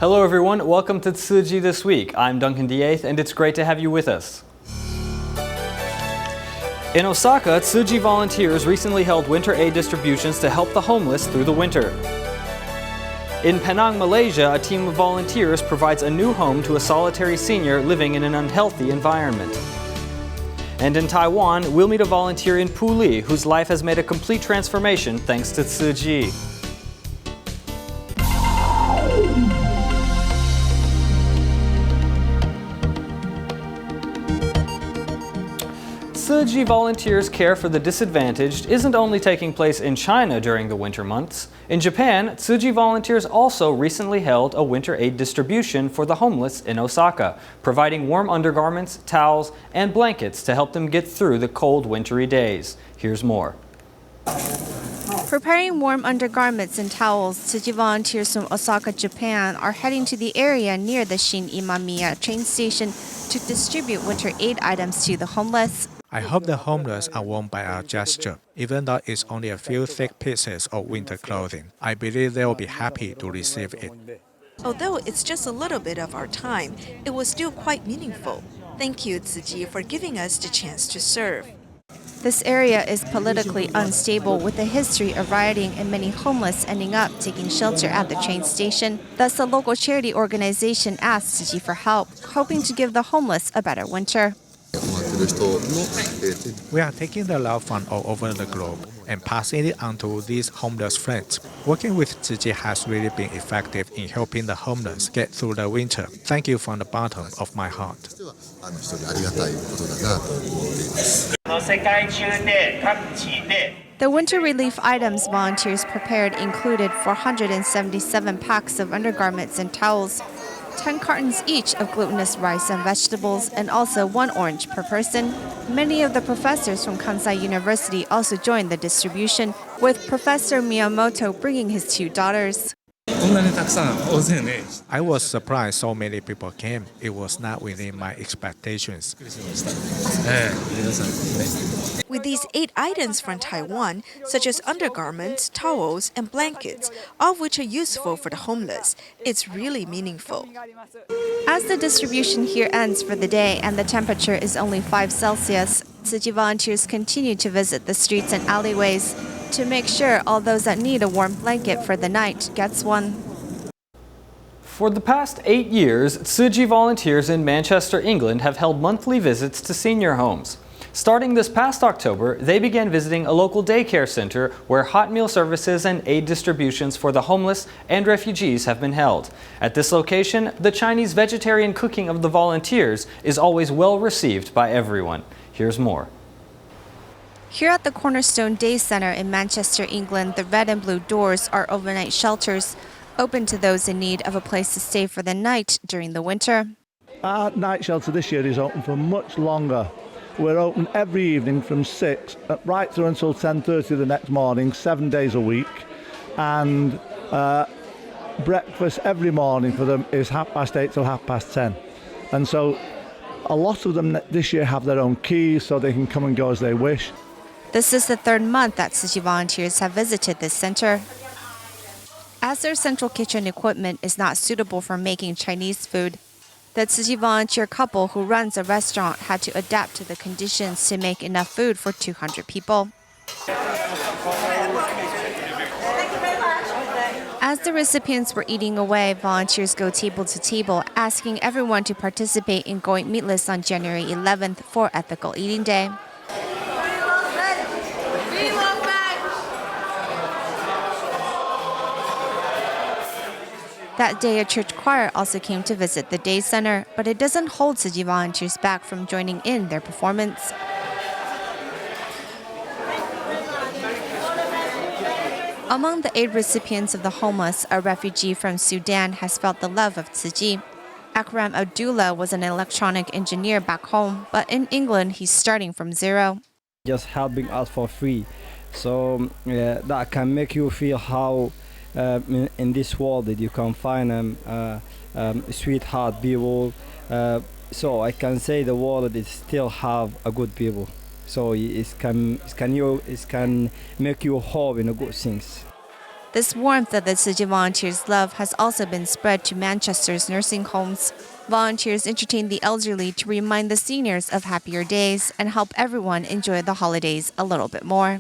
Hello everyone, welcome to Tzu Chi This Week. I'm Duncan DeAeth and it's great to have you with us. In Osaka, Tzu Chi volunteers recently held winter aid distributions to help the homeless through the winter. In Penang, Malaysia, a team of volunteers provides a new home to a solitary senior living in an unhealthy environment. And in Taiwan, we'll meet a volunteer in Puli whose life has made a complete transformation thanks to Tzu Chi. Tzu Chi Volunteers Care for the Disadvantaged isn't only taking place in China during the winter months. In Japan, Tzu Chi volunteers also recently held a winter aid distribution for the homeless in Osaka, providing warm undergarments, towels, and blankets to help them get through the cold, wintry days. Here's more. Preparing warm undergarments and towels, Tzu Chi volunteers from Osaka, Japan are heading to the area near the Shin Imamiya train station to distribute winter aid items to the homeless. I hope the homeless are warmed by our gesture. Even though it's only a few thick pieces of winter clothing, I believe they will be happy to receive it. Although it's just a little bit of our time, it was still quite meaningful. Thank you, Tzu Chi, for giving us the chance to serve. This area is politically unstable with a history of rioting and many homeless ending up taking shelter at the train station. Thus, the local charity organization asked Tzu Chi for help, hoping to give the homeless a better winter. We are taking the love fund all over the globe and passing it on to these homeless friends. Working with Tzu Chi has really been effective in helping the homeless get through the winter. Thank you from the bottom of my heart. The winter relief items volunteers prepared included 477 packs of undergarments and towels, 10 cartons each of glutinous rice and vegetables, and also 1 orange per person. Many of the professors from Kansai University also joined the distribution, with Professor Miyamoto bringing his 2 daughters. I was surprised so many people came. It was not within my expectations. With these 8 items from Taiwan, such as undergarments, towels, and blankets, all of which are useful for the homeless, it's really meaningful. As the distribution here ends for the day and the temperature is only 5 Celsius, Tzu Chi volunteers continue to visit the streets and alleyways to make sure all those that need a warm blanket for the night gets one. For the past 8 years, Tzu Chi volunteers in Manchester, England have held monthly visits to senior homes. Starting this past October, they began visiting a local daycare center where hot meal services and aid distributions for the homeless and refugees have been held. At this location, the Chinese vegetarian cooking of the volunteers is always well received by everyone. Here's more. Here at the Cornerstone Day Center in Manchester, England, the red and blue doors are overnight shelters, open to those in need of a place to stay for the night during the winter. Our night shelter this year is open for much longer. We're open every evening from 6 right through until 10:30 the next morning, 7 days a week. And breakfast every morning for them is 8:30 till 10:30. And so a lot of them this year have their own keys so they can come and go as they wish. This is the 3rd month that Tzu Chi volunteers have visited this center. As their central kitchen equipment is not suitable for making Chinese food, the Tzu Chi volunteer couple who runs a restaurant had to adapt to the conditions to make enough food for 200 people. As the recipients were eating away, volunteers go table to table, asking everyone to participate in going meatless on January 11th for Ethical Eating Day. That day, a church choir also came to visit the day center, but it doesn't hold Tzu Chi volunteers back from joining in their performance. Among the aid recipients of the homeless, a refugee from Sudan has felt the love of Tzu Chi. Akram Abdullah was an electronic engineer back home, but in England, he's starting from zero. Just helping us for free. So that can make you feel how in this world that you can find sweetheart people. So I can say the world is still have a good people. So it can make you hope in the good things. This warmth that the Tzu Chi volunteers love has also been spread to Manchester's nursing homes. Volunteers entertain the elderly to remind the seniors of happier days and help everyone enjoy the holidays a little bit more.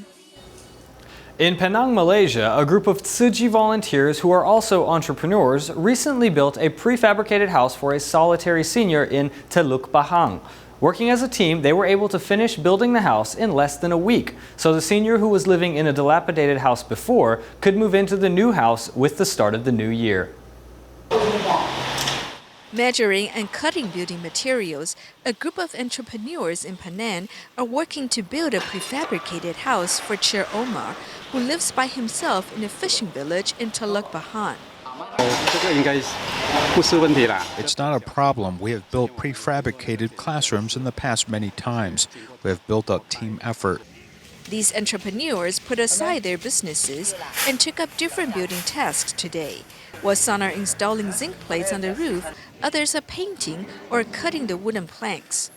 In Penang, Malaysia, a group of Tzu Chi volunteers who are also entrepreneurs recently built a prefabricated house for a solitary senior in Teluk Bahang. Working as a team, they were able to finish building the house in less than a week, so the senior who was living in a dilapidated house before could move into the new house with the start of the new year. Measuring and cutting building materials, a group of entrepreneurs in Penang are working to build a prefabricated house for Chair Omar, who lives by himself in a fishing village in Teluk Bahang. It's not a problem. We have built prefabricated classrooms in the past many times. We have built up team effort. These entrepreneurs put aside their businesses and took up different building tasks today. While some are installing zinc plates on the roof, others are painting or cutting the wooden planks.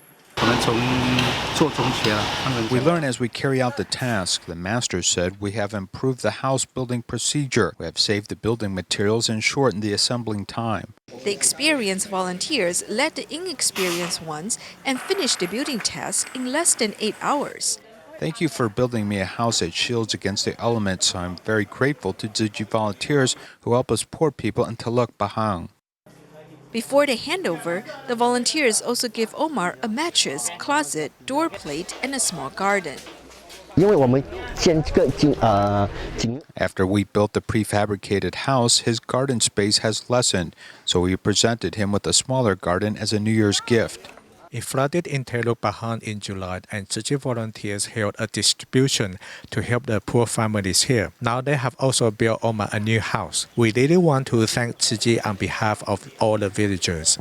We learn as we carry out the task. The master said we have improved the house building procedure. We have saved the building materials and shortened the assembling time. The experienced volunteers led the inexperienced ones and finished the building task in less than 8 hours. Thank you for building me a house that shields against the elements. I'm very grateful to Tzu Chi volunteers who help us poor people in Teluk Bahang. Before they hand over, the volunteers also give Omar a mattress, closet, door plate, and a small garden. After we built the prefabricated house, his garden space has lessened, so we presented him with a smaller garden as a New Year's gift. It flooded in Teluk Bahang in July, and Tzu Chi volunteers held a distribution to help the poor families here. Now they have also built Omar a new house. We really want to thank Tzu Chi on behalf of all the villagers.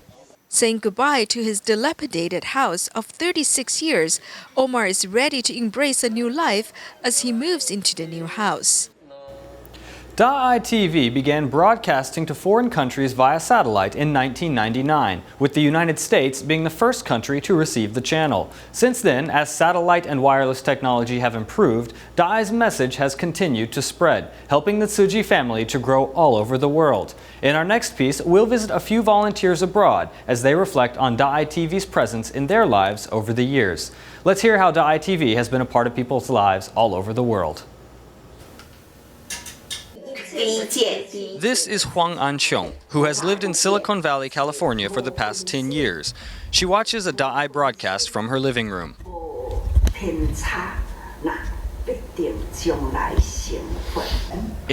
Saying goodbye to his dilapidated house of 36 years, Omar is ready to embrace a new life as he moves into the new house. DaEth TV began broadcasting to foreign countries via satellite in 1999, with the United States being the first country to receive the channel. Since then, as satellite and wireless technology have improved, DaEth's message has continued to spread, helping the Tzu Chi family to grow all over the world. In our next piece, we'll visit a few volunteers abroad as they reflect on DaEth TV's presence in their lives over the years. Let's hear how DaEth TV has been a part of people's lives all over the world. This is Huang Anqiong, who has lived in Silicon Valley, California for the past 10 years. She watches a DaEth broadcast from her living room. In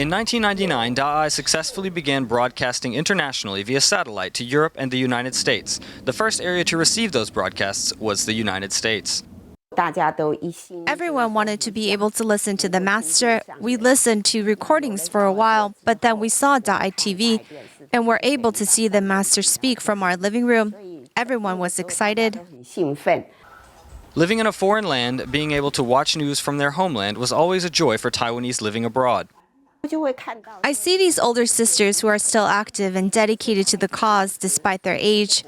1999, DaEth successfully began broadcasting internationally via satellite to Europe and the United States. The first area to receive those broadcasts was the United States. Everyone wanted to be able to listen to the master. We listened to recordings for a while, but then we saw DaEth TV and were able to see the master speak from our living room. Everyone was excited. Living in a foreign land, being able to watch news from their homeland was always a joy for Taiwanese living abroad. I see these older sisters who are still active and dedicated to the cause despite their age.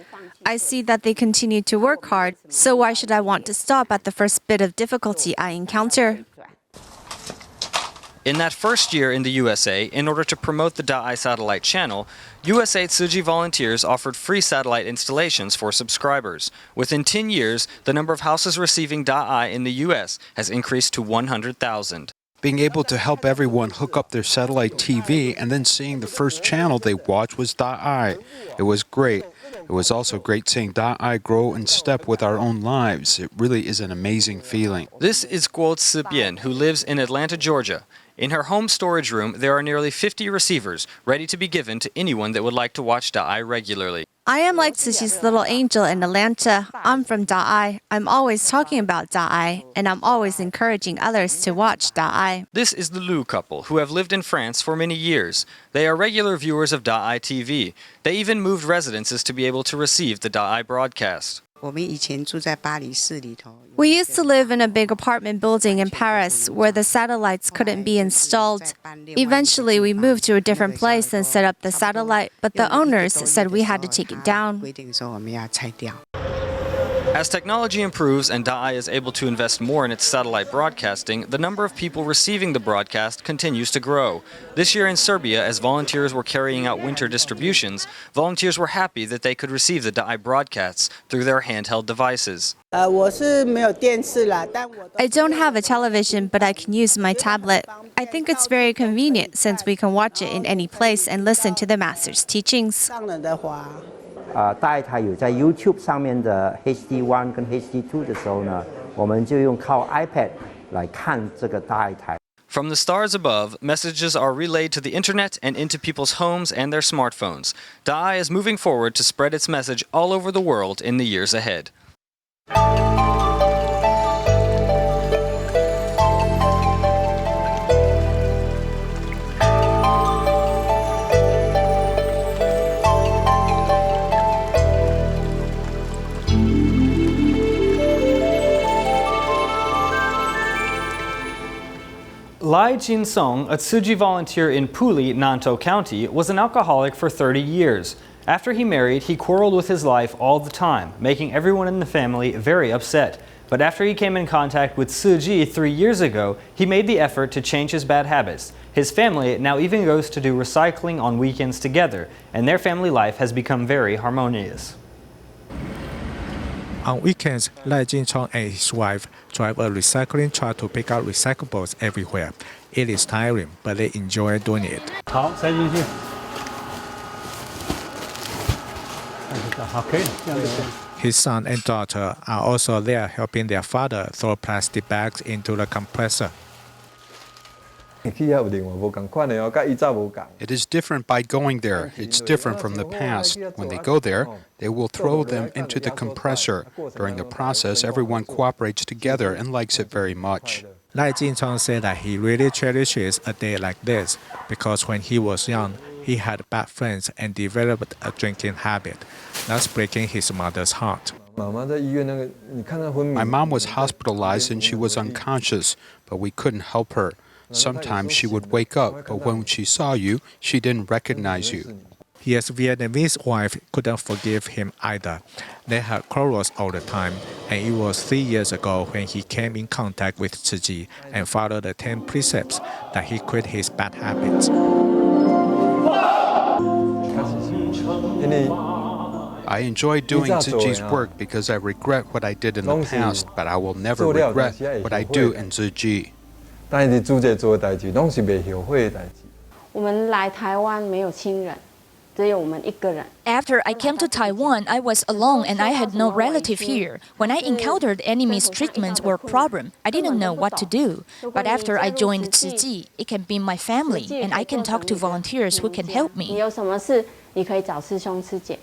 I see that they continue to work hard, so why should I want to stop at the first bit of difficulty I encounter? In that first year in the USA, in order to promote the DaEth satellite channel, USA Tzu Chi volunteers offered free satellite installations for subscribers. Within 10 years, the number of houses receiving DaEth in the US has increased to 100,000. Being able to help everyone hook up their satellite TV and then seeing the first channel they watched was DaEth. It was great. It was also great seeing DaEth grow in step with our own lives. It really is an amazing feeling. This is Guo Cibian, who lives in Atlanta, Georgia. In her home storage room, there are nearly 50 receivers ready to be given to anyone that would like to watch DaEth regularly. I am like Tzu Chi's little angel in Atlanta. I'm from DaEth. I'm always talking about DaEth, and I'm always encouraging others to watch DaEth. This is the Liu couple, who have lived in France for many years. They are regular viewers of DaEth TV. They even moved residences to be able to receive the DaEth broadcast. We used to live in a big apartment building in Paris where the satellites couldn't be installed. Eventually, we moved to a different place and set up the satellite, but the owners said we had to take it down. As technology improves and DeAeth is able to invest more in its satellite broadcasting, the number of people receiving the broadcast continues to grow. This year in Serbia, as volunteers were carrying out winter distributions, volunteers were happy that they could receive the DeAeth broadcasts through their handheld devices. I don't have a television, but I can use my tablet. I think it's very convenient since we can watch it in any place and listen to the master's teachings. 大爱台有在 YouTube 上面的 HD1 跟 HD2 的时候呢，我们就用靠 iPad 来看这个大爱台。 From the stars above, messages are relayed to the internet and into people's homes and their smartphones. DeAeth is moving forward to spread its message all over the world in the years ahead. Lai Jin-song, a Tzu Chi volunteer in Puli, Nantou County, was an alcoholic for 30 years. After he married, he quarreled with his wife all the time, making everyone in the family very upset. But after he came in contact with Tzu Chi 3 years ago, he made the effort to change his bad habits. His family now even goes to do recycling on weekends together, and their family life has become very harmonious. On weekends, Lai Jin-chong and his wife drive a recycling truck to pick up recyclables everywhere. It is tiring, but they enjoy doing it. His son and daughter are also there helping their father throw plastic bags into the compressor. It is different by going there. It's different from the past. When they go there, they will throw them into the compressor. During the process, everyone cooperates together and likes it very much. Lai Jin-chong said that he really cherishes a day like this because when he was young, he had bad friends and developed a drinking habit, thus breaking his mother's heart. My mom was hospitalized and she was unconscious, but we couldn't help her. Sometimes she would wake up, but when she saw you, she didn't recognize you. His Vietnamese wife couldn't forgive him either. They had quarrels all the time, and it was 3 years ago when he came in contact with Tzu Chi and followed the 10 precepts that he quit his bad habits. I enjoy doing Tzu Chi's work because I regret what I did in the past, but I will never regret what I do in Tzu Chi. 但是做这做的代志，拢是未后悔的代志。我们来台湾没有亲人，只有我们一个人。 After I came to Taiwan, I was alone and I had no relative here. When I encountered any mistreatment or problem, I didn't know what to do. But after I joined Tzu Chi, it can be my family, and I can talk to volunteers who can help me. 你有什么事，你可以找师兄师姐，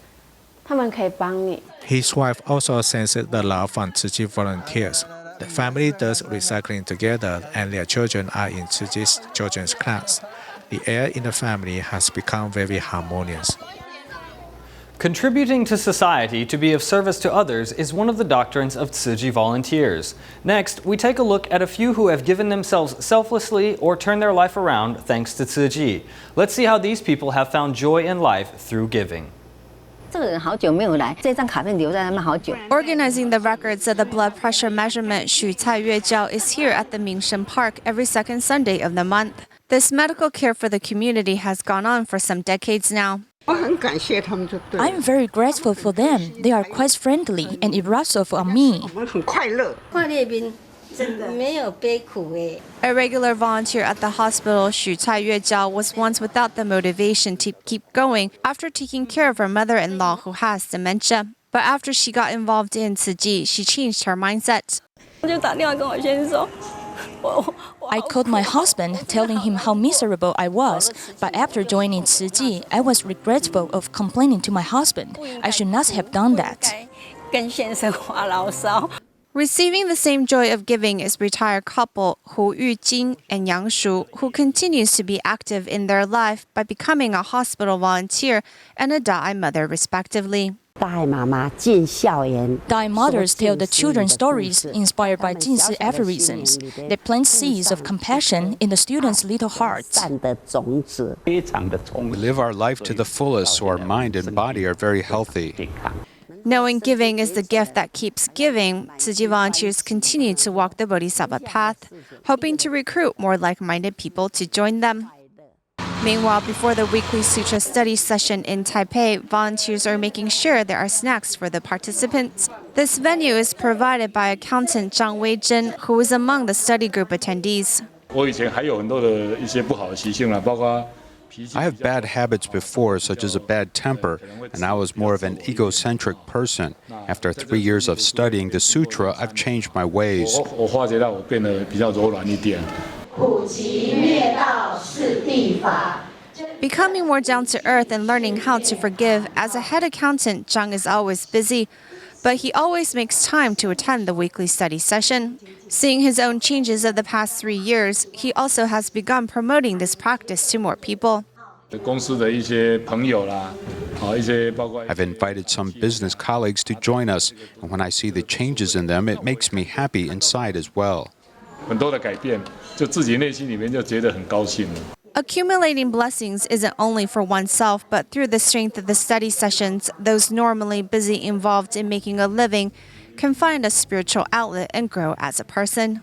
他们可以帮你。 His wife also sensed the love from Tzu Chi volunteers. The family does recycling together and their children are in Tzu Chi's children's class. The air in the family has become very harmonious. Contributing to society to be of service to others is one of the doctrines of Tzu Chi volunteers. Next, we take a look at a few who have given themselves selflessly or turned their life around thanks to Tzu Chi. Let's see how these people have found joy in life through giving. Organizing the records of the blood pressure measurement, Xu Cai Yue Jiao is here at the Mingshen Park every second Sunday of the month. This medical care for the community has gone on for some decades now. I'm very grateful for them. They are quite friendly and eruptive on me. A regular volunteer at the hospital, Xu Cai Yue Jiao, was once without the motivation to keep going after taking care of her mother-in-law who has dementia. But after she got involved in Tzu Chi, she changed her mindset. I called my husband, telling him how miserable I was. But after joining Tzu Chi, I was regretful of complaining to my husband. I should not have done that. Receiving the same joy of giving is retired couple Hu Yujing and Yang Shu, who continues to be active in their life by becoming a hospital volunteer and a DeAeth mother, respectively. DeAeth mothers tell the children stories inspired by Jinsi aphorisms. They plant seeds of compassion in the students' little hearts. We live our life to the fullest so our mind and body are very healthy. Knowing giving is the gift that keeps giving, Tzu Chi volunteers continue to walk the Bodhisattva path, hoping to recruit more like-minded people to join them. Meanwhile, before the weekly sutra study session in Taipei, volunteers are making sure there are snacks for the participants. This venue is provided by accountant Zhang Weizhen, who was among the study group attendees. I have bad habits before, such as a bad temper, and I was more of an egocentric person. After 3 years of studying the sutra, I've changed my ways. Becoming more down to earth and learning how to forgive, as a head accountant, Zhang is always busy, but he always makes time to attend the weekly study session. Seeing his own changes of the past 3 years, he also has begun promoting this practice to more people. I've invited some business colleagues to join us, and when I see the changes in them, it makes me happy inside as well. Accumulating blessings isn't only for oneself, but through the strength of the study sessions, those normally busy involved in making a living can find a spiritual outlet and grow as a person.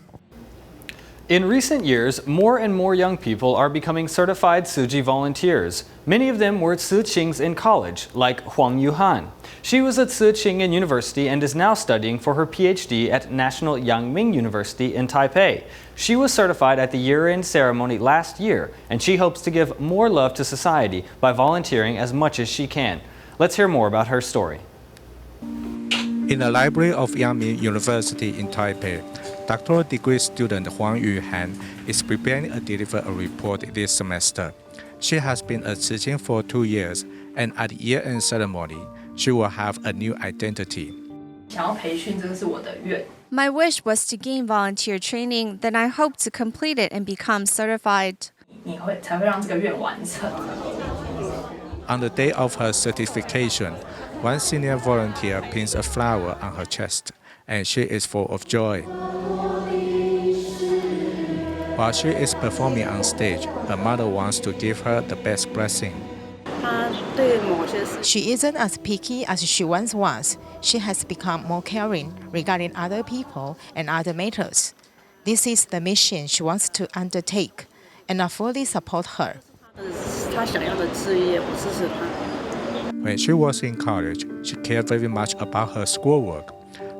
In recent years, more and more young people are becoming certified Tzu Chi volunteers. Many of them were Tzu Chings in college, like Huang Yuhan. She was at Tzu Ching in university and is now studying for her PhD at National Yangming University in Taipei. She was certified at the year-end ceremony last year, and she hopes to give more love to society by volunteering as much as she can. Let's hear more about her story. In the library of Yangming University in Taipei, doctoral degree student Huang Yuhan is preparing to deliver a report this semester. She has been a Tzu Chi for 2 years, and at the year-end ceremony, she will have a new identity. My wish was to gain volunteer training, then I hope to complete it and become certified. On the day of her certification, one senior volunteer pins a flower on her chest, and she is full of joy. While she is performing on stage, her mother wants to give her the best blessing. She isn't as picky as she once was. She has become more caring regarding other people and other matters. This is the mission she wants to undertake, and I fully support her. When she was in college, she cared very much about her schoolwork.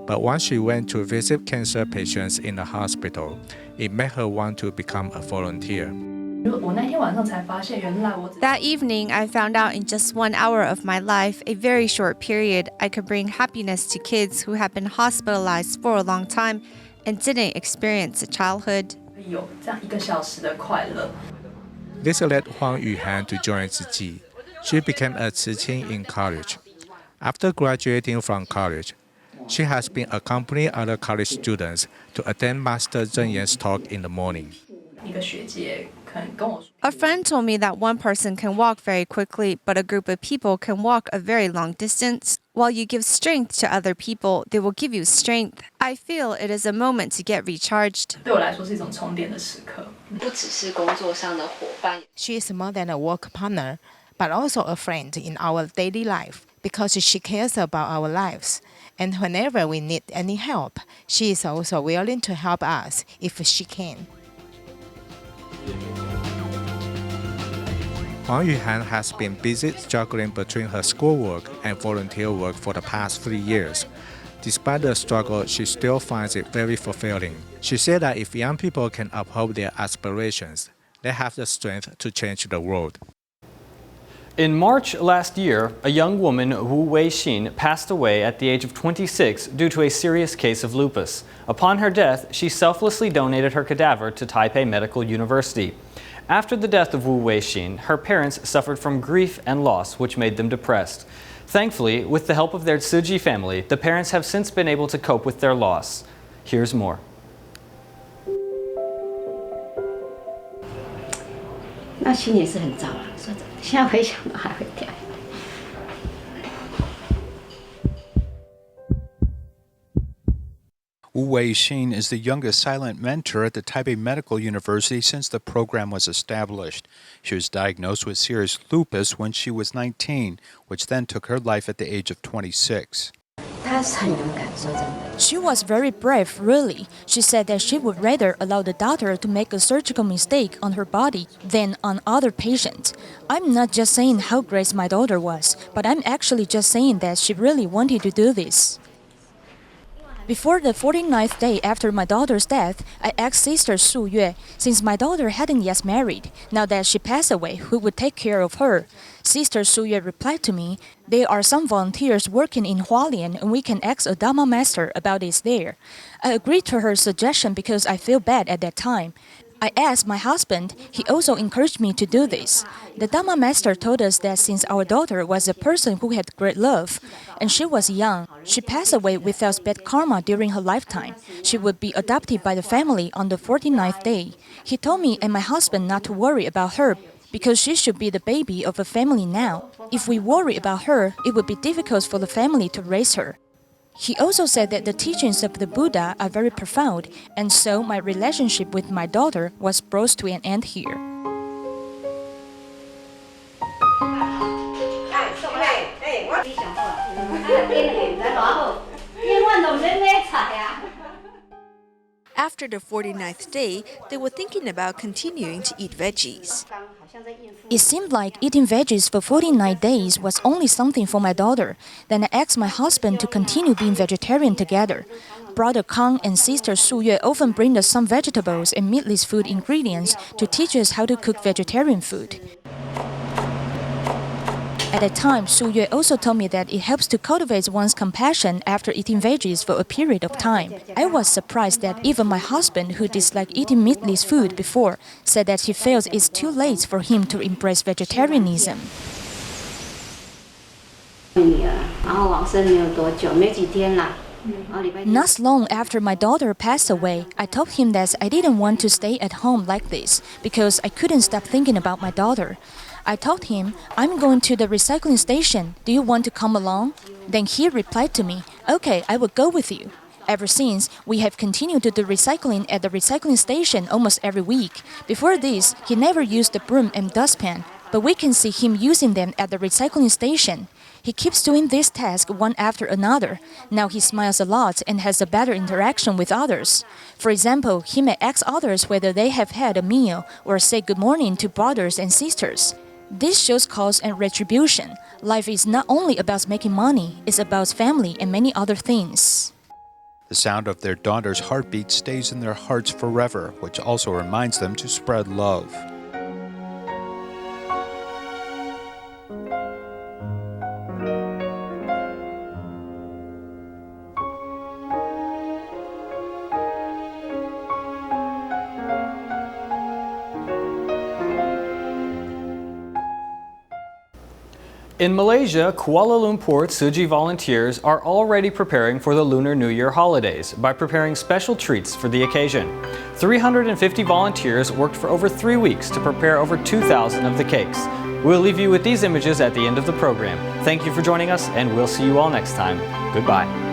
But once she went to visit cancer patients in the hospital, it made her want to become a volunteer. That evening, I found out in just 1 hour of my life, a very short period, I could bring happiness to kids who have been hospitalized for a long time and didn't experience a childhood. This led Huang Yuhan to join Tzu Chi. She became a Tzu Chi in college. After graduating from college, she has been accompanying other college students to attend Master Zheng Yan's talk in the morning. A friend told me that one person can walk very quickly, but a group of people can walk a very long distance. While you give strength to other people, they will give you strength. I feel it is a moment to get recharged. She is more than a work partner, but also a friend in our daily life because she cares about our lives. And whenever we need any help, she is also willing to help us if she can. Huang Yuhan has been busy juggling between her schoolwork and volunteer work for the past 3 years. Despite the struggle, she still finds it very fulfilling. She said that if young people can uphold their aspirations, they have the strength to change the world. In March last year, a young woman, Wu Weixin, passed away at the age of 26 due to a serious case of lupus. Upon her death, she selflessly donated her cadaver to Taipei Medical University. After the death of Wu Weixin, her parents suffered from grief and loss, which made them depressed. Thankfully, with the help of their Tzu Chi family, the parents have since been able to cope with their loss. Here's more. Wu Weixin is the youngest silent mentor at the Taipei Medical University since the program was established. She was diagnosed with serious lupus when she was 19, which then took her life at the age of 26. She was very brave, really. She said that she would rather allow the doctor to make a surgical mistake on her body than on other patients. I'm not just saying how great my daughter was, but I'm actually just saying that she really wanted to do this. Before the 49th day after my daughter's death, I asked Sister Su Yue, since my daughter hadn't yet married, now that she passed away, who would take care of her? Sister Su Yue replied to me, there are some volunteers working in Hualien and we can ask a Dharma master about this there. I agreed to her suggestion because I feel bad at that time. I asked my husband, he also encouraged me to do this. The Dharma master told us that since our daughter was a person who had great love, and she was young, she passed away without bad karma during her lifetime. She would be adopted by the family on the 49th day. He told me and my husband not to worry about her because she should be the baby of a family now. If we worry about her, it would be difficult for the family to raise her. He also said that the teachings of the Buddha are very profound, and so my relationship with my daughter was brought to an end here. After the 49th day, they were thinking about continuing to eat veggies. It seemed like eating veggies for 49 days was only something for my daughter. Then I asked my husband to continue being vegetarian together. Brother Kang and Sister Su Yue often bring us some vegetables and meatless food ingredients to teach us how to cook vegetarian food. At that time, Su Yue also told me that it helps to cultivate one's compassion after eating veggies for a period of time. I was surprised that even my husband, who disliked eating meatless food before, said that he feels it's too late for him to embrace vegetarianism. Not long after my daughter passed away, I told him that I didn't want to stay at home like this because I couldn't stop thinking about my daughter. I told him, I'm going to the recycling station. Do you want to come along? Then he replied to me, okay, I will go with you. Ever since, we have continued to do recycling at the recycling station almost every week. Before this, he never used the broom and dustpan, but we can see him using them at the recycling station. He keeps doing this task one after another. Now he smiles a lot and has a better interaction with others. For example, he may ask others whether they have had a meal or say good morning to brothers and sisters. This shows cause and retribution. Life is not only about making money, it's about family and many other things. The sound of their daughter's heartbeat stays in their hearts forever, which also reminds them to spread love. In Malaysia, Kuala Lumpur Tzu Chi volunteers are already preparing for the Lunar New Year holidays by preparing special treats for the occasion. 350 volunteers worked for over 3 weeks to prepare over 2,000 of the cakes. We'll leave you with these images at the end of the program. Thank you for joining us, and we'll see you all next time. Goodbye.